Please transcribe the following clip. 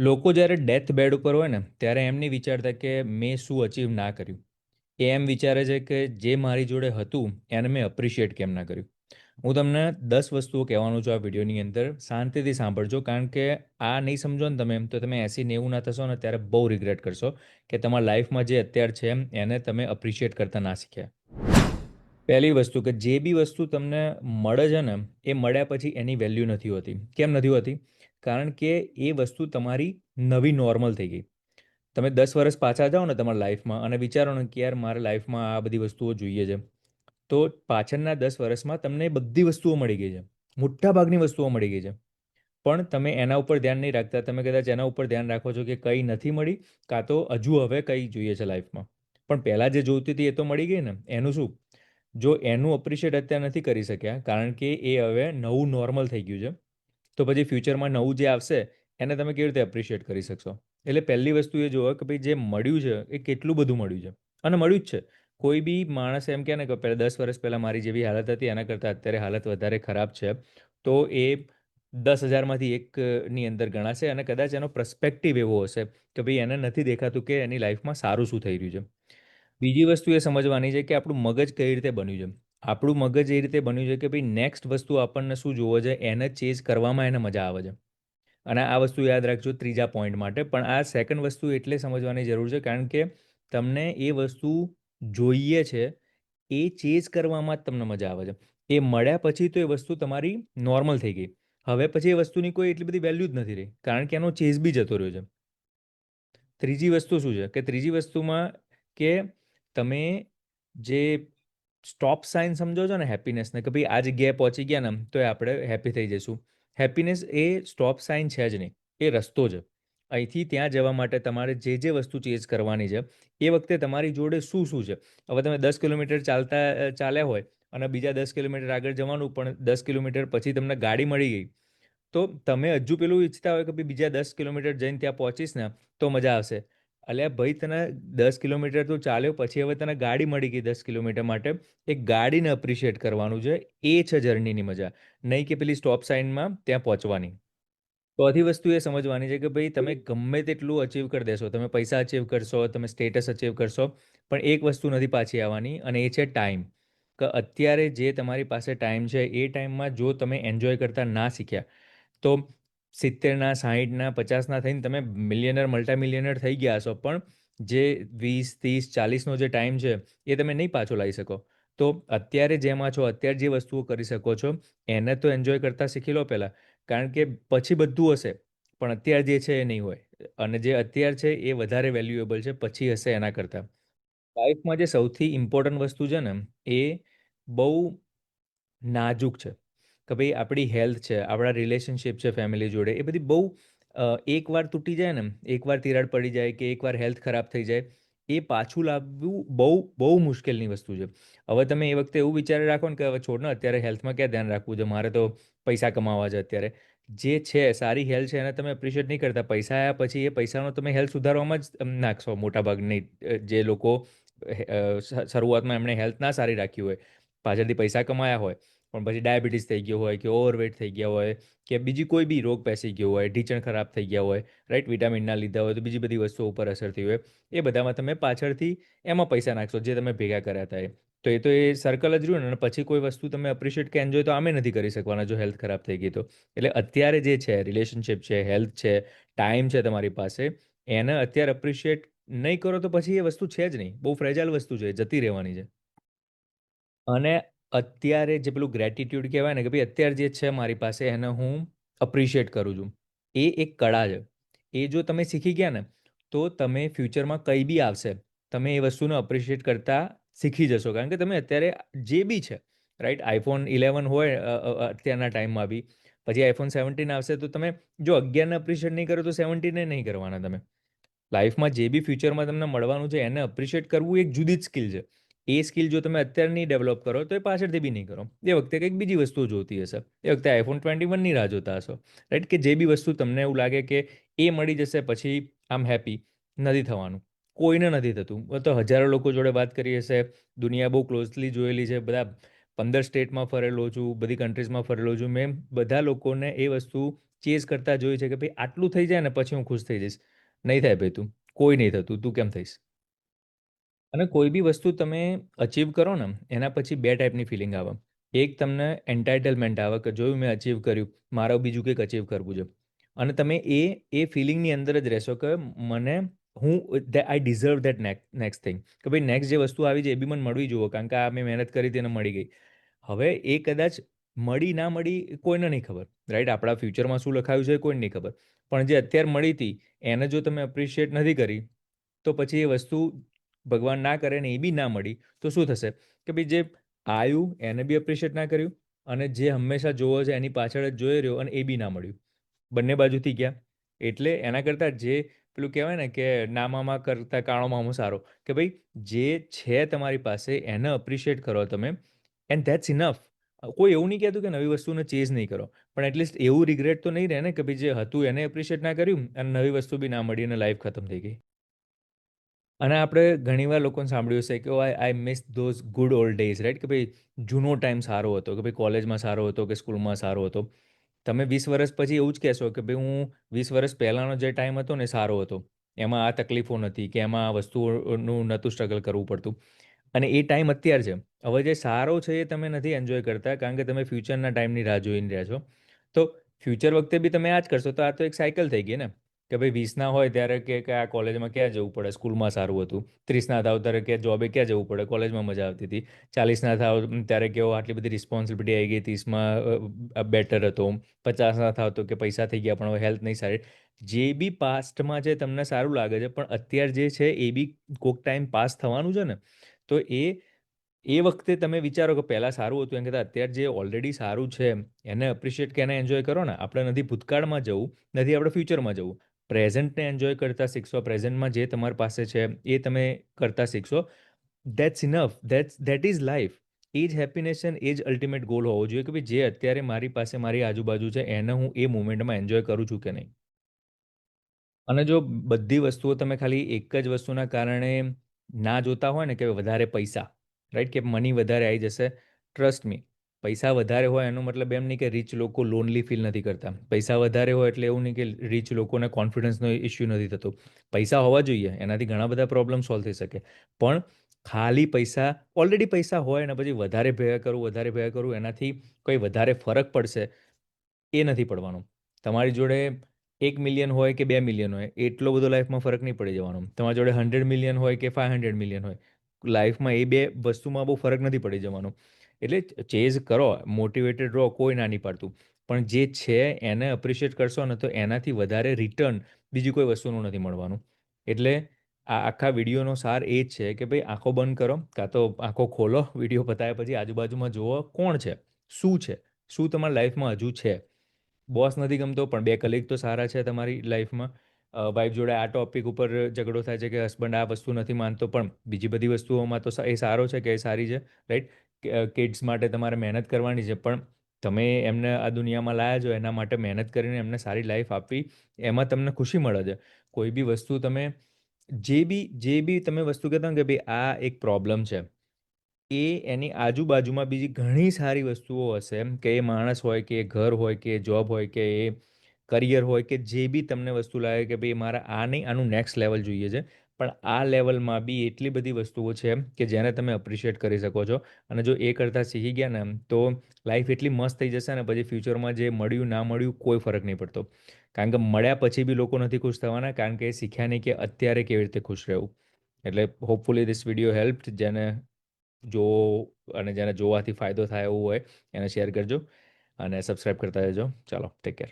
લોકો જ્યારે death bed ઉપર હોય ને ત્યારે એમ નહીં વિચારતા કે મેં શું અચીવ ના કર્યું. એ એમ વિચારે છે કે જે મારી જોડે હતું એને મેં અપ્રિશિએટ કેમ ના કર્યું. હું તમને 10 વસ્તુઓ કહેવાનું છું આ વિડીયોની અંદર, શાંતિથી સાંભળજો, કારણ કે આ નહીં સમજો ને તમે તો તમે 80-90 ના થશો ને ત્યારે બહુ રિગ્રેટ કરશો કે તમારા લાઈફમાં જે અત્યારે છે એને તમે અપ્રિશિએટ કરતા ના શીખ્યા. પહેલી વસ્તુ કે જે બી વસ્તુ તમને મળે છે ને એ મળ્યા પછી એની વેલ્યુ નથી હોતી. કેમ નથી હોતી? કારણ કે એ વસ્તુ તમારી નવી નોર્મલ થઈ ગઈ. તમે 10 વર્ષ પાછા જાઓ ને તમારા લાઈફમાં અને વિચારો ને કે યાર મારા લાઈફમાં આ બધી વસ્તુઓ જોઈએ છે, તો પાછળના 10 વર્ષમાં તમને એ બધી વસ્તુઓ મળી ગઈ છે. મોટા ભાગની વસ્તુઓ મળી ગઈ છે. પણ તમે એના ઉપર ધ્યાન નહીં રાખતા. તમે કદાચ એના ઉપર ધ્યાન રાખો છો કે કંઈ નથી મળી, કાં તો હજુ હવે કંઈ જોઈએ છે લાઈફમાં. પણ પહેલાં જે જોઈતી હતી એ તો મળી ગઈ ને. એનું શું? જો એનું અપ્રિશિએટ અત્યારે નથી કરી શક્યા કારણ કે એ હવે નવું નોર્મલ થઈ ગયું છે, તો પછી ફ્યુચરમાં નવું જે આવશે એને તમે કેવી રીતે એપ્રિશિએટ કરી શકશો? એટલે પહેલી વસ્તુ એ જુઓ કે ભાઈ જે મળ્યું છે એ કેટલું બધું મળ્યું છે. અને મળ્યું જ છે. કોઈ બી માણસ એમ કહે ને કે પહેલાં 10 વર્ષ પહેલાં મારી જેવી હાલત હતી એના કરતાં અત્યારે હાલત વધારે ખરાબ છે, તો એ 10,000માંથી એકની અંદર ગણાશે અને કદાચ એનો પર્સ્પેક્ટિવ એવો હશે કે ભાઈ એને નથી દેખાતું કે એની લાઈફમાં સારું શું થઈ રહ્યું છે. બીજી વસ્તુ એ સમજવાની છે કે આપણું મગજ કઈ રીતે બન્યું છે. આપણું મગજ એ રીતે બન્યું છે કે ભાઈ નેક્સ્ટ વસ્તુ આપણને શું જોવો છે એને ચેઝ કરવામાં એને મજા આવે છે. અને આ વસ્તુ યાદ રાખજો ત્રીજા પોઈન્ટ માટે. પણ આ સેકન્ડ વસ્તુ એટલે સમજવાની જરૂર છે કારણ કે તમને એ વસ્તુ જોઈએ છે, એ ચેઝ કરવામાં જ તમને મજા આવે છે. એ મળ્યા પછી તો એ વસ્તુ તમારી નોર્મલ થઈ ગઈ. હવે પછી એ વસ્તુની કોઈ એટલી બધી વેલ્યુ જ નથી રહી કારણ કે એનો ચેઝ બી જતો રહ્યો છે. ત્રીજી વસ્તુ શું છે કે ત્રીજી વસ્તુમાં કે તમે જે સ્ટોપ સાઇન સમજો છો ને હેપીનેસને, કે ભાઈ આ જગ્યાએ પહોંચી ગયા ને તો એ આપણે હેપી થઈ જઈશું. હેપીનેસ એ સ્ટોપ સાઇન છે જ નહીં, એ રસ્તો છે. અહીંથી ત્યાં જવા માટે તમારે જે જે વસ્તુ ચેઝ કરવાની છે એ વખતે તમારી જોડે શું શું છે. હવે તમે 10 કિલોમીટર ચાલ્યા હોય અને બીજા 10 કિલોમીટર આગળ જવાનું, પણ 10 કિલોમીટર પછી તમને ગાડી મળી ગઈ, તો તમે હજુ પેલું ઈચ્છતા હોય કે ભાઈ બીજા 10 કિલોમીટર જઈને ત્યાં પહોંચીશ ને તો મજા આવશે. અલ્યા ભાઈ, તને 10 કિલોમીટર તો ચાલ્યો, પછી હવે તને ગાડી મળી ગઈ 10 કિલોમીટર માટે. એ ગાડીને અપ્રિશિએટ કરવાનું છે. એ છે જર્નીની મજા, નહીં કે પેલી સ્ટોપ સાઇનમાં ત્યાં પહોંચવાની. ચોથી વસ્તુ એ સમજવાની છે કે ભાઈ તમે ગમે તેટલું અચીવ કરી દેશો, તમે પૈસા અચીવ કરશો, તમે સ્ટેટસ અચીવ કરશો, પણ એક વસ્તુ નથી પાછી આવવાની અને એ છે ટાઈમ. કે અત્યારે જે તમારી પાસે ટાઈમ છે એ ટાઈમમાં જો તમે એન્જોય કરતા ના શીખ્યા તો 70ના 60ના 50ના થઈને તમે મિલિયનર મલ્ટા મિલિયનર થઈ ગયા હશો, પણ જે 20 30 40નો જે ટાઈમ છે એ તમે નહીં પાછો લાવી શકો. તો અત્યારે જેમાં છો, અત્યારે જે વસ્તુઓ કરી શકો છો એને તો એન્જોય કરતા શીખી લો પહેલાં. કારણ કે પછી બધું હશે પણ અત્યારે જે છે એ નહીં હોય. અને જે અત્યારે છે એ વધારે વેલ્યુએબલ છે પછી હશે એના કરતાં. લાઈફમાં જે સૌથી ઇમ્પોર્ટન્ટ વસ્તુ છે ને એ બહુ નાજુક છે. કે ભાઈ આપણી હેલ્થ છે, આપણા રિલેશનશિપ છે ફેમિલી જોડે, એ બધી બહુ એકવાર તૂટી જાય ને, એકવાર તિરાડ પડી જાય કે એકવાર હેલ્થ ખરાબ થઈ જાય, એ પાછું લાવવું બહુ બહુ મુશ્કેલની વસ્તુ છે. હવે તમે એ વખતે એવું વિચારી રાખો ને કે હવે છોડ ને, અત્યારે હેલ્થમાં ક્યાં ધ્યાન રાખવું છે, મારે તો પૈસા કમાવા છે અત્યારે. જે છે સારી હેલ્થ છે એને તમે એપ્રિશિએટ નહીં કરતા. પૈસા આવ્યા પછી એ પૈસાનો તમે હેલ્થ સુધારવામાં જ નાખશો મોટાભાગની જે લોકો શરૂઆતમાં એમણે હેલ્થ ના સારી રાખી હોય, પાછળથી પૈસા કમાયા હોય પણ પછી ડાયાબિટીસ થઈ ગયો હોય કે ઓવરવેટ થઈ ગયા હોય કે બીજી કોઈ બી રોગ પેસી ગયો હોય, ઢીંચણ ખરાબ થઈ ગયા હોય, રાઈટ, વિટામિન ના લીધા હોય, તો બીજી બધી વસ્તુઓ ઉપર અસર થઈ હોય, એ બધામાં તમે પાછળથી એમાં પૈસા નાખશો જે તમે ભેગા કર્યા હતા એ. તો એ સર્કલ જ રહ્યું ને. અને પછી કોઈ વસ્તુ તમે અપ્રિશિએટ કે એન્જોય તો આમે નથી કરી શકવાના જો હેલ્થ ખરાબ થઈ ગઈ તો. એટલે અત્યારે જે છે રિલેશનશિપ છે, હેલ્થ છે, ટાઈમ છે તમારી પાસે, એને અત્યારે અપ્રિશિએટ નહીં કરો તો પછી એ વસ્તુ છે જ નહીં. બહુ ફ્રેજાઇલ વસ્તુ છે, જતી રહેવાની છે. અને અત્યારે જે પેલું ગ્રેટિટ્યૂડ કહેવાય ને કે ભાઈ અત્યારે જે છે મારી પાસે એને હું અપ્રિશિએટ કરું છું, એ એક કળા છે. એ જો તમે શીખી ગયા ને તો તમે ફ્યુચરમાં કંઈ બી આવશે તમે એ વસ્તુને અપ્રિશિએટ કરતા શીખી જશો. કારણ કે તમે અત્યારે જે બી છે, રાઈટ, iPhone 11 હોય અત્યારના ટાઈમમાં બી, પછી iPhone 17 આવશે, તો તમે જો 11ને અપ્રિશિએટ નહીં કરો તો 17ને નહીં કરવાના તમે. લાઈફમાં જે બી ફ્યુચરમાં તમને મળવાનું છે એને અપ્રિશિએટ કરવું એક જુદી જ સ્કિલ છે. એ સ્કિલ જો તમે અત્યારે નહીં ડેવલપ કરો તો એ પાછળથી બી નહીં કરો. એ વખતે કંઈક બીજી વસ્તુઓ જોતી હશે, એ વખતે iPhone 21ની રાહ જોતા હશો, રાઈટ. કે જે બી વસ્તુ તમને એવું લાગે કે એ મળી જશે પછી આમ હેપી, નથી થવાનું. કોઈને નથી થતું. તો હજારો લોકો જોડે વાત કરી હશે, દુનિયા બહુ ક્લોઝલી જોયેલી છે, બધા 15 સ્ટેટમાં ફરેલો છું, બધી કન્ટ્રીઝમાં ફરેલો છું, મેં બધા લોકોને એ વસ્તુ ચેઝ કરતા જોયું છે કે ભાઈ આટલું થઈ જાય ને પછી હું ખુશ થઈ જઈશ. નહીં થાય ભાઈ, તું કોઈ નહીં થતું, તું કેમ થઈશ? અને કોઈ બી વસ્તુ તમે અચીવ કરો ને એના પછી બે ટાઈપની ફિલિંગ આવે. એક તમને એન્ટાઇટલમેન્ટ આવે કે જોયું મેં અચીવ કર્યું, મારે બીજું કંઈક અચીવ કરવું છે. અને તમે એ ફિલિંગની અંદર જ રહેશો કે મને હું આઈ ડિઝર્વ દેટ નેક્સ્ટ થિંગ, કે ભાઈ નેક્સ્ટ જે વસ્તુ આવી છે એ બી મને મળવી જોઈએ, કારણ કે આ મેં મહેનત કરી હતી અને મળી ગઈ. હવે એ કદાચ મળી ના મળી કોઈને નહીં ખબર, રાઈટ? આપણા ફ્યુચરમાં શું લખાયું છે એ કોઈને નહીં ખબર. પણ જે અત્યારે મળી હતી એને જો તમે અપ્રિશિએટ નથી કરી, તો પછી એ વસ્તુ ભગવાન ના કરે ને એ બી ના મળી તો શું થશે? કે ભાઈ જે આવ્યું એને બી એપ્રિશિએટ ના કર્યું, અને જે હંમેશા જોવો છે એની પાછળ જ જોઈ રહ્યો અને એ બી ના મળ્યું. બંને બાજુથી ગયા. એટલે એના કરતાં જે પેલું કહેવાય ને કે નામામાં કરતા કાળો મામો સારો, કે ભાઈ જે છે તમારી પાસે એને અપ્રિશિએટ કરો તમે, એન્ડ ધેટ્સ ઇનફ. કોઈ એવું નહીં કહેતું કે નવી વસ્તુને ચેઝ નહીં કરો, પણ એટલીસ્ટ એવું રિગ્રેટ તો નહીં રહે ને કે ભાઈ જે હતું એને એપ્રિશિએટ ના કર્યું અને નવી વસ્તુ બી ના મળી અને લાઈફ ખતમ થઈ ગઈ. અને આપણે ઘણીવાર લોકોને સાંભળ્યું છે કે I miss those good old days, right? કે ભાઈ જૂનો ટાઈમ સારો હતો, કે ભાઈ કોલેજમાં સારો હતો કે સ્કૂલમાં સારો હતો. તમે 20 વર્ષ પછી એવું જ કહેશો કે ભાઈ હું 20 વર્ષ પહેલાંનો જે ટાઈમ હતો ને સારો હતો, એમાં આ તકલીફો નથી કે એમાં આ વસ્તુઓનું નહોતું સ્ટ્રગલ કરવું પડતું. અને એ ટાઈમ અત્યારે છે. હવે જે સારો છે એ તમે નથી એન્જોય કરતા કારણ કે તમે ફ્યુચરના ટાઈમની રાહ જોઈને રહ્યા છો. તો ફ્યુચર વખતે બી તમે આ જ કરશો તો આ તો એક સાયકલ થઈ ગઈ ને, કે ભાઈ 20ના હોય ત્યારે કે આ કોલેજમાં ક્યાં જવું પડે, સ્કૂલમાં સારું હતું. 30ના થાવ ત્યારે કે જોબે ક્યાં જવું પડે, કોલેજમાં મજા આવતી હતી. 40ના થાવ ત્યારે કેવો આટલી બધી રિસ્પોન્સિબિલિટી આવી ગઈ, 30માં બેટર હતો. 50ના થાવ તો કે પૈસા થઈ ગયા પણ હવે હેલ્થ નહીં સારી. જે બી પાસ્ટમાં છે તમને સારું લાગે છે, પણ અત્યારે જે છે એ બી કોઈક ટાઈમ પાસ થવાનું છે ને. તો એ વખતે તમે વિચારો કે પહેલાં સારું હતું એમ કહેતા અત્યારે જે ઓલરેડી સારું છે એને અપ્રિશિએટ કે એને એન્જોય કરો ને. આપણે નથી ભૂતકાળમાં જવું, નથી આપણે ફ્યુચરમાં જવું. પ્રેઝન્ટને એન્જોય કરતા શીખશો, પ્રેઝન્ટમાં જે તમારી પાસે છે એ તમે કરતા શીખશો. That's enough, that is life. એ જ હેપીનેસ છે, એ જ અલ્ટિમેટ ગોલ હોવો જોઈએ કે ભાઈ જે અત્યારે મારી પાસે મારી આજુબાજુ છે એને હું એ મોમેન્ટમાં એન્જોય કરું છું કે નહીં. અને જો બધી વસ્તુઓ તમે ખાલી એક જ વસ્તુના કારણે ના જોતા હોય ને કે વધારે પૈસા, રાઈટ, કે મની વધારે આવી જશે, ટ્રસ્ટ મી, પૈસા વધારે હોય એનો મતલબ એમ નહીં કે રીચ લોકો લોનલી ફીલ નથી કરતા. પૈસા વધારે હોય એટલે એવું નહીં કે રીચ લોકોને કોન્ફિડન્સનો ઇશ્યુ નથી થતો. પૈસા હોવા જોઈએ, એનાથી ઘણા બધા પ્રોબ્લેમ સોલ્વ થઈ શકે. પણ ખાલી પૈસા, ઓલરેડી પૈસા હોય ને પછી વધારે ભેગા કરું વધારે ભેગા કરું એનાથી કોઈ વધારે ફરક પડશે એ નથી પડવાનું. તમારી જોડે 1 મિલિયન હોય કે 2 મિલિયન હોય એટલો બધો લાઈફમાં ફરક નહીં પડી જવાનો. તમારી જોડે 100 મિલિયન હોય કે 500 મિલિયન હોય, લાઈફમાં એ બે વસ્તુમાં બહુ ફરક નથી પડી જવાનો. એટલે ચેઝ કરો, મોટિવેટેડ રહો, કોઈ ના નહીં પાડતું. પણ જે છે એને અપ્રિશિએટ કરશો ને તો એનાથી વધારે રિટર્ન બીજી કોઈ વસ્તુનું નથી મળવાનું. એટલે આ આખા વિડીયોનો સાર એ જ છે કે ભાઈ આંખો બંધ કરો કાં તો આંખો ખોલો, વિડીયો પતાવ્યા પછી આજુબાજુમાં જુઓ કોણ છે, શું છે, શું તમારી લાઈફમાં હજુ છે. બોસ નથી ગમતો પણ બે કલીગ તો સારા છે તમારી લાઈફમાં. વાઈફ જોડે આ ટોપિક ઉપર ઝઘડો થાય છે કે હસબન્ડ આ વસ્તુ નથી માનતો, પણ બીજી બધી વસ્તુઓમાં તો એ સારો છે કે એ સારી છે, રાઈટ? કિડ્સ માટે તમારે મહેનત કરવાની છે, પણ તમે એમને આ દુનિયામાં લાયા છો એના માટે મહેનત કરીને એમને સારી લાઈફ આપવી, એમાં તમને ખુશી મળે છે. કોઈ બી વસ્તુ તમે જે બી તમે વસ્તુ કહેતા હો કે ભાઈ આ એક પ્રોબ્લેમ છે, એ એની આજુબાજુમાં બીજી ઘણી સારી વસ્તુઓ હશે, એમ કે એ માણસ હોય કે એ ઘર હોય કે એ જોબ હોય કે એ કરિયર હોય કે જે બી તમને વસ્તુ લાગે કે ભાઈ મારે આ નહીં, આનું નેક્સ્ટ લેવલ જોઈએ છે. પણ આ લેવલમાં બી એટલી બધી વસ્તુઓ છે કે જેને તમે અપ્રિશિએટ કરી શકો છો. અને જો એ કરતાં શીખી ગયા ને તો લાઈફ એટલી મસ્ત થઈ જશે ને પછી ફ્યુચરમાં જે મળ્યું ના મળ્યું કોઈ ફરક નહીં પડતો. કારણ કે મળ્યા પછી બી લોકો નથી ખુશ થવાના, કારણ કે એ શીખ્યા નહીં કે અત્યારે કેવી રીતે ખુશ રહેવું. એટલે હોપફુલી ધીસ વિડીયો હેલ્પ, જેને જો અને જેને જોવાથી ફાયદો થાય એવું હોય એને શેર કરજો અને સબસ્ક્રાઈબ કરતા રહેજો. ચાલો, ટેક કેર.